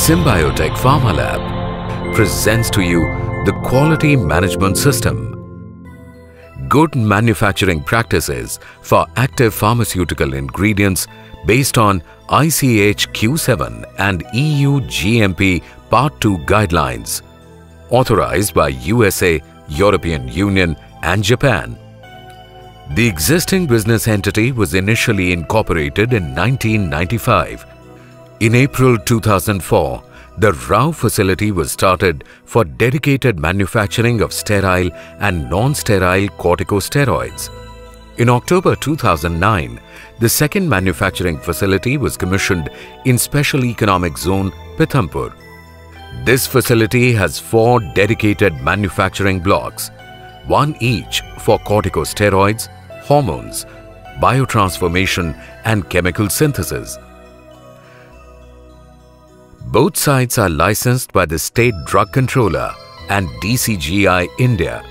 Symbiotec Pharma Lab presents to you the Quality Management System. Good manufacturing practices for active pharmaceutical ingredients based on ICH Q7 and EU GMP Part 2 guidelines, authorized by USA, European Union and Japan. The existing business entity was initially incorporated in 1995. In April 2004, the Rao facility was started for dedicated manufacturing of sterile and non-sterile corticosteroids. In October 2009, the second manufacturing facility was commissioned in Special Economic Zone, Pithampur. This facility has 4 dedicated manufacturing blocks, one each for corticosteroids, hormones, biotransformation and chemical synthesis. Both sites are licensed by the State Drug Controller and DCGI India.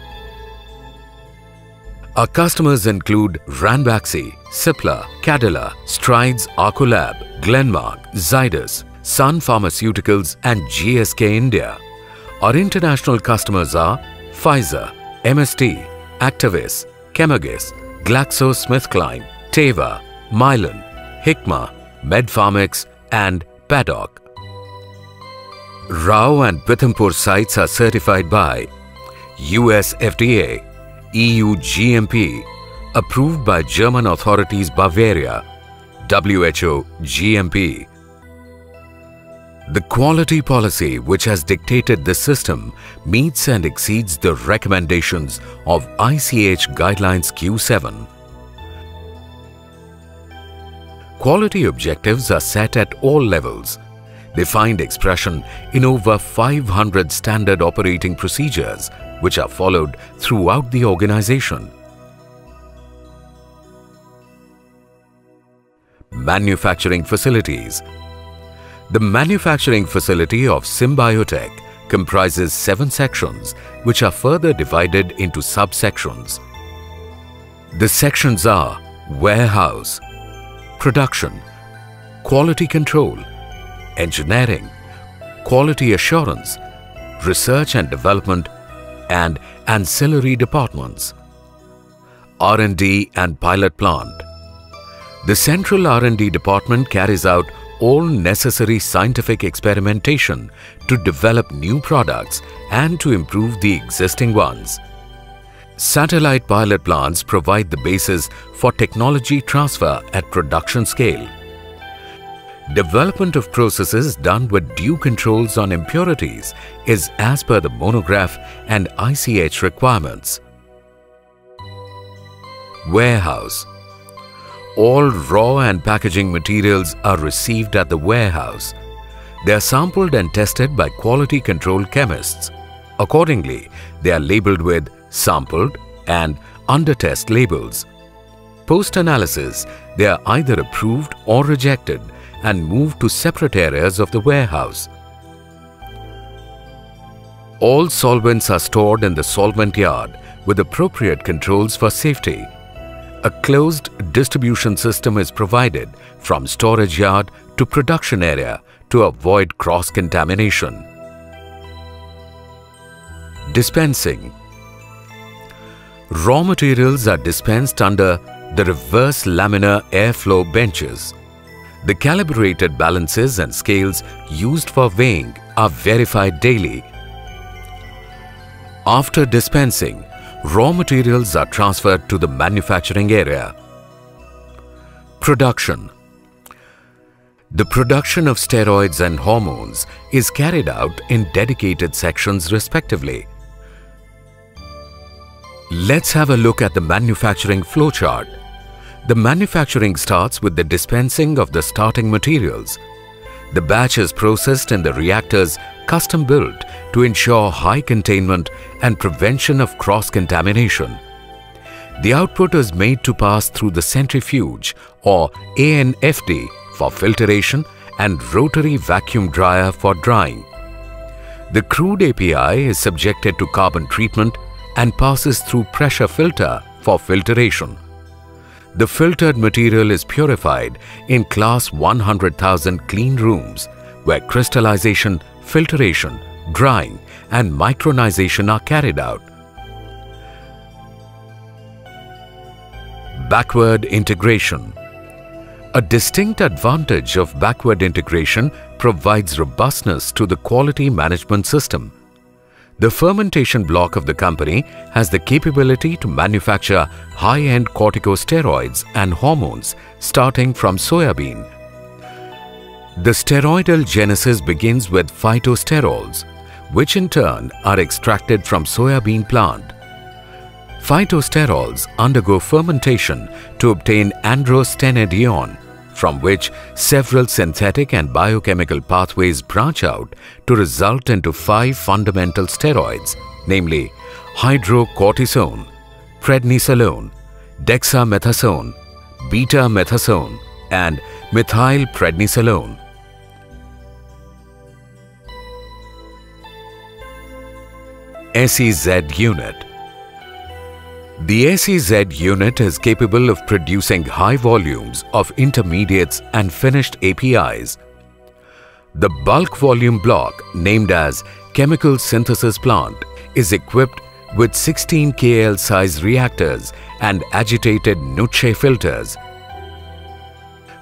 Our customers include Ranbaxy, Cipla, Cadila, Strides, Arcolab, Glenmark, Zydus, Sun Pharmaceuticals and GSK India. Our international customers are Pfizer, MSD, Actavis, Chemagis, GlaxoSmithKline, Teva, Mylan, Hikma, Medpharmex and Paddock. Rao and Pithampur sites are certified by US FDA, EU GMP, approved by German authorities Bavaria, WHO GMP. The quality policy which has dictated this system meets and exceeds the recommendations of ICH Guidelines Q7. Quality objectives are set at all levels. They find expression in over 500 standard operating procedures which are followed throughout the organization. Manufacturing facilities. The manufacturing facility of Symbiotec comprises 7 sections which are further divided into subsections. The sections are warehouse, production, quality control, engineering, quality assurance, research and development, and ancillary departments. R&D and pilot plant. The central R&D department carries out all necessary scientific experimentation to develop new products and to improve the existing ones. Satellite pilot plants provide the basis for technology transfer at production scale. Development of processes done with due controls on impurities is as per the monograph and ICH requirements. Warehouse. All raw and packaging materials are received at the warehouse. They are sampled and tested by quality control chemists. Accordingly, they are labeled with sampled and under test labels. Post-analysis, they are either approved or rejected and moved to separate areas of the warehouse. All solvents are stored in the solvent yard with appropriate controls for safety. A closed distribution system is provided from storage yard to production area to avoid cross-contamination. Dispensing. Raw materials are dispensed under the reverse laminar airflow benches. The calibrated balances and scales used for weighing are verified daily. After dispensing, raw materials are transferred to the manufacturing area. Production. The production of steroids and hormones is carried out in dedicated sections respectively. Let's have a look at the manufacturing flowchart. The manufacturing starts with the dispensing of the starting materials. The batch is processed in the reactors custom built to ensure high containment and prevention of cross-contamination. The output is made to pass through the centrifuge or ANFD for filtration and rotary vacuum dryer for drying. The crude API is subjected to carbon treatment and passes through pressure filter for filtration. The filtered material is purified in class 100,000 clean rooms where crystallization, filtration, drying and micronization are carried out. Backward integration. A distinct advantage of backward integration provides robustness to the quality management system. The fermentation block of the company has the capability to manufacture high-end corticosteroids and hormones starting from soybean. The steroidal genesis begins with phytosterols, which in turn are extracted from soybean plant. Phytosterols undergo fermentation to obtain androstenedione, from which several synthetic and biochemical pathways branch out to result into 5 fundamental steroids, namely hydrocortisone, prednisolone, dexamethasone, beta-methasone and methylprednisolone. SEZ unit. The SEZ unit is capable of producing high volumes of intermediates and finished APIs. The bulk volume block, named as Chemical Synthesis Plant, is equipped with 16 KL size reactors and agitated Nutsche filters.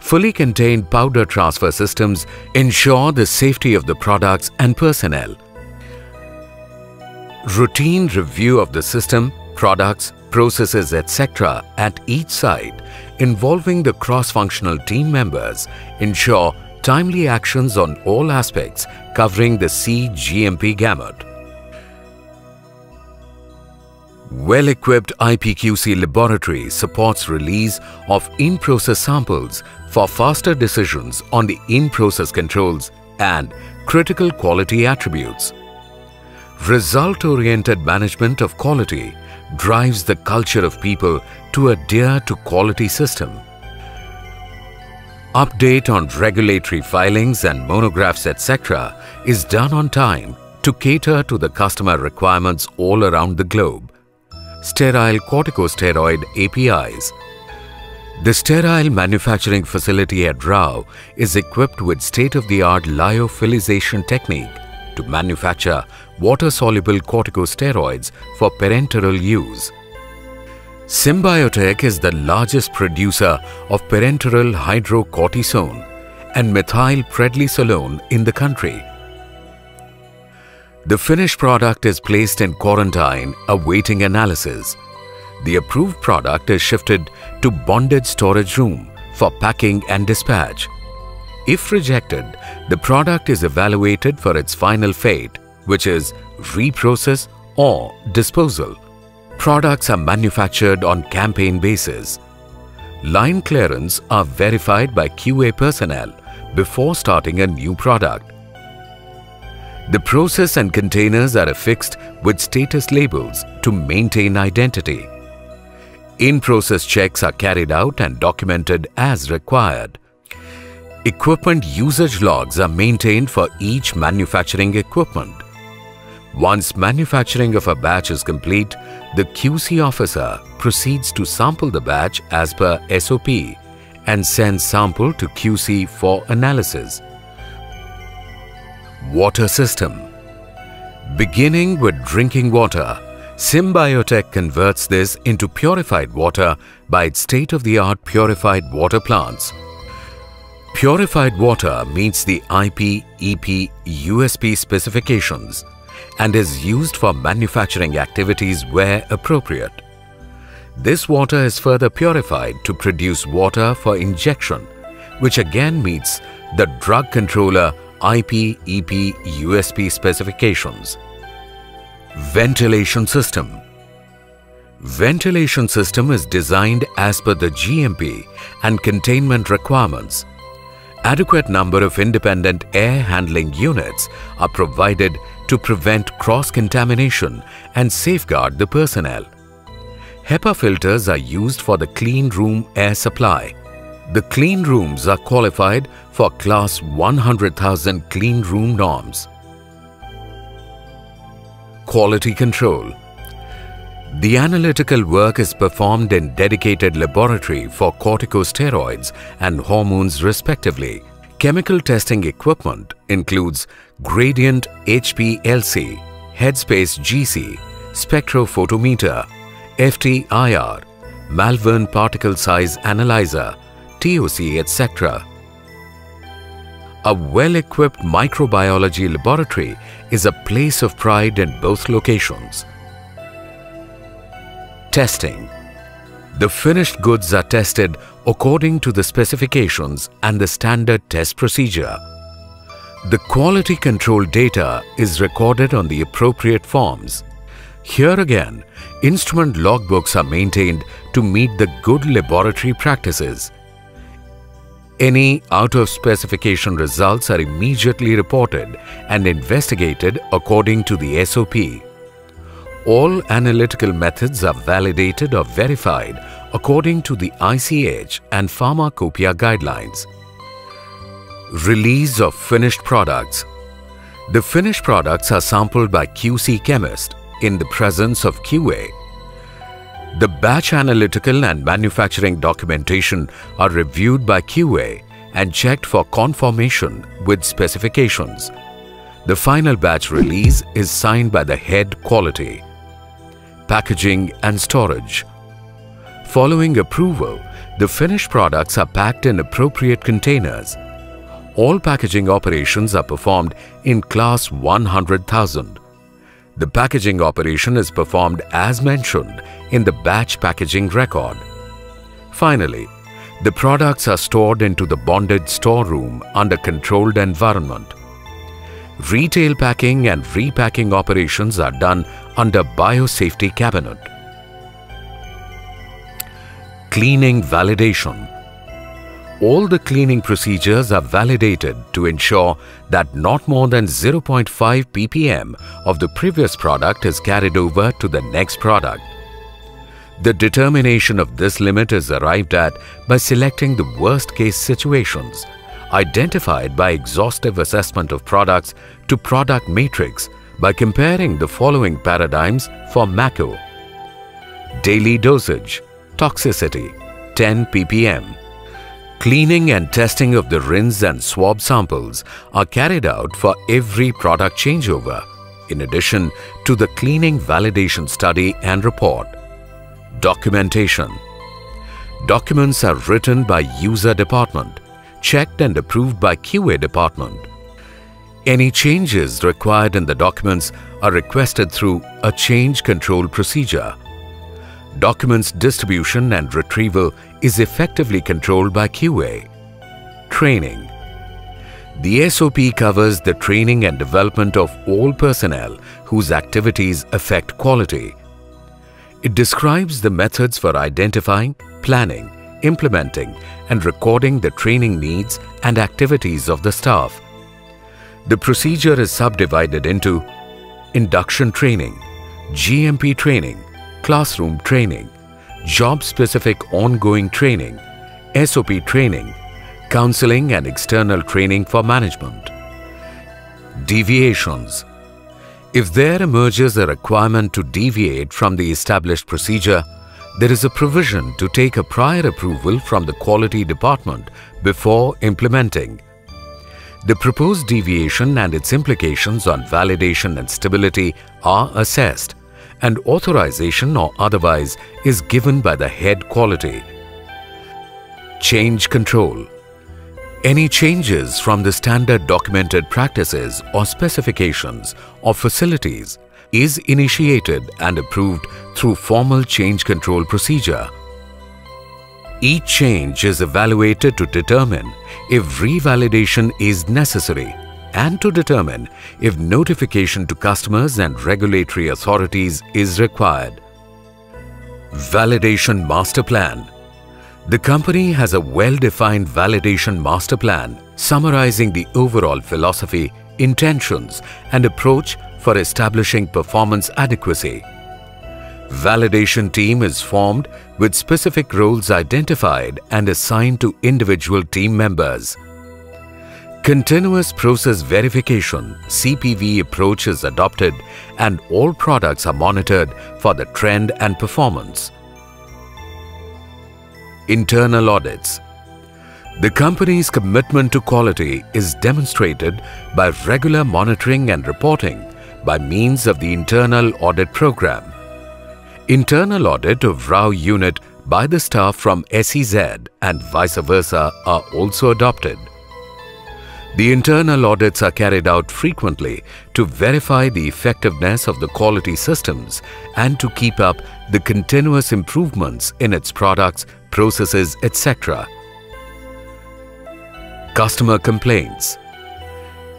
Fully contained powder transfer systems ensure the safety of the products and personnel. Routine review of the system, products, processes, etc. at each site involving the cross-functional team members ensure timely actions on all aspects covering the CGMP gamut. Well-equipped IPQC laboratory supports release of in-process samples for faster decisions on the in-process controls and critical quality attributes. Result-oriented management of quality drives the culture of people to adhere to quality system. Update on regulatory filings and monographs etc. is done on time to cater to the customer requirements all around the globe. Sterile corticosteroid APIs. The sterile manufacturing facility at Rao is equipped with state-of-the-art lyophilization technique to manufacture water-soluble corticosteroids for parenteral use. Symbiotec is the largest producer of parenteral hydrocortisone and methylprednisolone in the country. The finished product is placed in quarantine awaiting analysis. The approved product is shifted to bonded storage room for packing and dispatch. If rejected, the product is evaluated for its final fate, which is reprocess or disposal. Products are manufactured on campaign basis. Line clearance are verified by QA personnel before starting a new product. The process and containers are affixed with status labels to maintain identity. In-process checks are carried out and documented as required. Equipment usage logs are maintained for each manufacturing equipment. Once manufacturing of a batch is complete, the QC officer proceeds to sample the batch as per SOP and sends sample to QC for analysis. Water system. Beginning with drinking water, Symbiotec converts this into purified water by its state-of-the-art purified water plants. Purified water meets the IP, EP, USP specifications and is used for manufacturing activities where appropriate. This water is further purified to produce water for injection, which again meets the drug controller IP, EP, USP specifications. Ventilation system. Ventilation system is designed as per the GMP and containment requirements. Adequate number of independent air handling units are provided to prevent cross-contamination and safeguard the personnel. HEPA filters are used for the clean room air supply. The clean rooms are qualified for Class 100,000 clean room norms. Quality control. The analytical work is performed in dedicated laboratory for corticosteroids and hormones respectively. Chemical testing equipment includes gradient HPLC, headspace GC, spectrophotometer, FTIR, Malvern particle size analyzer, TOC, etc. A well-equipped microbiology laboratory is a place of pride in both locations. Testing. The finished goods are tested according to the specifications and the standard test procedure. The quality control data is recorded on the appropriate forms. Here again, instrument logbooks are maintained to meet the good laboratory practices. Any out-of-specification results are immediately reported and investigated according to the SOP. All analytical methods are validated or verified according to the ICH and Pharmacopoeia guidelines. Release of finished products. The finished products are sampled by QC chemist in the presence of QA. The batch analytical and manufacturing documentation are reviewed by QA and checked for conformation with specifications. The final batch release is signed by the head quality. Packaging and storage. Following approval, the finished products are packed in appropriate containers. All packaging operations are performed in class 100,000. The packaging operation is performed as mentioned in the batch packaging record. Finally, the products are stored into the bonded storeroom under controlled environment. Retail packing and repacking operations are done under biosafety cabinet. Cleaning validation. All the cleaning procedures are validated to ensure that not more than 0.5 ppm of the previous product is carried over to the next product. The determination of this limit is arrived at by selecting the worst-case situations, identified by exhaustive assessment of products to product matrix by comparing the following paradigms for MACO. Daily dosage, toxicity, 10 ppm. Cleaning and testing of the rinse and swab samples are carried out for every product changeover, in addition to the cleaning validation study and report. Documentation. Documents are written by user department, checked and approved by QA department. Any changes required in the documents are requested through a change control procedure. Documents distribution and retrieval is effectively controlled by QA. Training. The SOP covers the training and development of all personnel whose activities affect quality. It describes the methods for identifying, planning, implementing, and recording the training needs and activities of the staff. The procedure is subdivided into induction training, GMP training, classroom training, job-specific ongoing training, SOP training, counseling and external training for management. Deviations. If there emerges a requirement to deviate from the established procedure, there is a provision to take a prior approval from the quality department before implementing. The proposed deviation and its implications on validation and stability are assessed, and authorization or otherwise is given by the head quality. Change control. Any changes from the standard documented practices or specifications or facilities is initiated and approved through formal change control procedure. Each change is evaluated to determine if revalidation is necessary and to determine if notification to customers and regulatory authorities is required. Validation Master Plan. The company has a well-defined validation master plan summarizing the overall philosophy, intentions, and approach for establishing performance adequacy. Validation team is formed with specific roles identified and assigned to individual team members. Continuous process verification (CPV) approach is adopted and all products are monitored for the trend and performance. Internal audits. The company's commitment to quality is demonstrated by regular monitoring and reporting by means of the internal audit program. Internal audit of RAW unit by the staff from SEZ and vice versa are also adopted. The internal audits are carried out frequently to verify the effectiveness of the quality systems and to keep up the continuous improvements in its products, processes, etc. Customer complaints.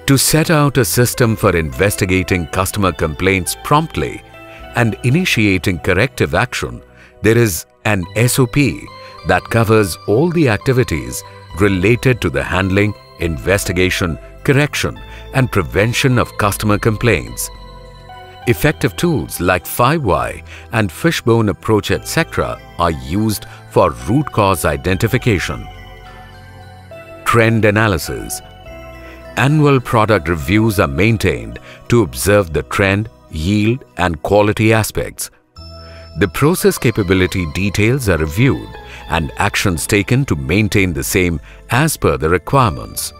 To set out a system for investigating customer complaints promptly and initiating corrective action, there is an SOP that covers all the activities related to the handling, investigation, correction, and prevention of customer complaints. Effective tools like 5Y and fishbone approach, etc., are used for root cause identification. Trend analysis. Annual product reviews are maintained to observe the trend, yield, and quality aspects. The process capability details are reviewed and actions taken to maintain the same as per the requirements.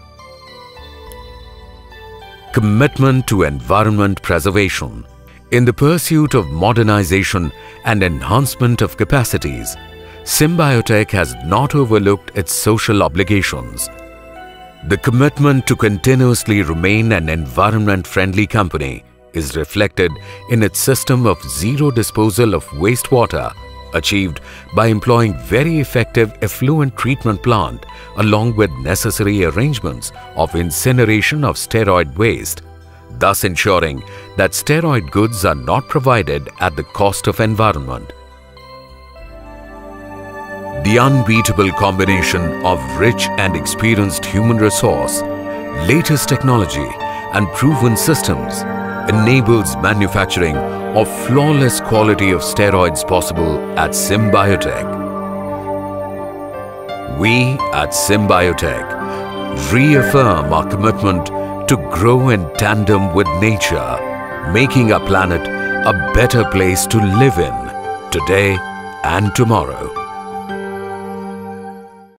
Commitment to environment preservation. In the pursuit of modernization and enhancement of capacities, Symbiotec has not overlooked its social obligations. The commitment to continuously remain an environment-friendly company is reflected in its system of zero disposal of wastewater, achieved by employing very effective effluent treatment plant along with necessary arrangements of incineration of steroid waste, thus ensuring that steroid goods are not provided at the cost of environment. The unbeatable combination of rich and experienced human resource, latest technology, and proven systems enables manufacturing of flawless quality of steroids possible at Symbiotec. We at Symbiotec reaffirm our commitment to grow in tandem with nature, making our planet a better place to live in today and tomorrow.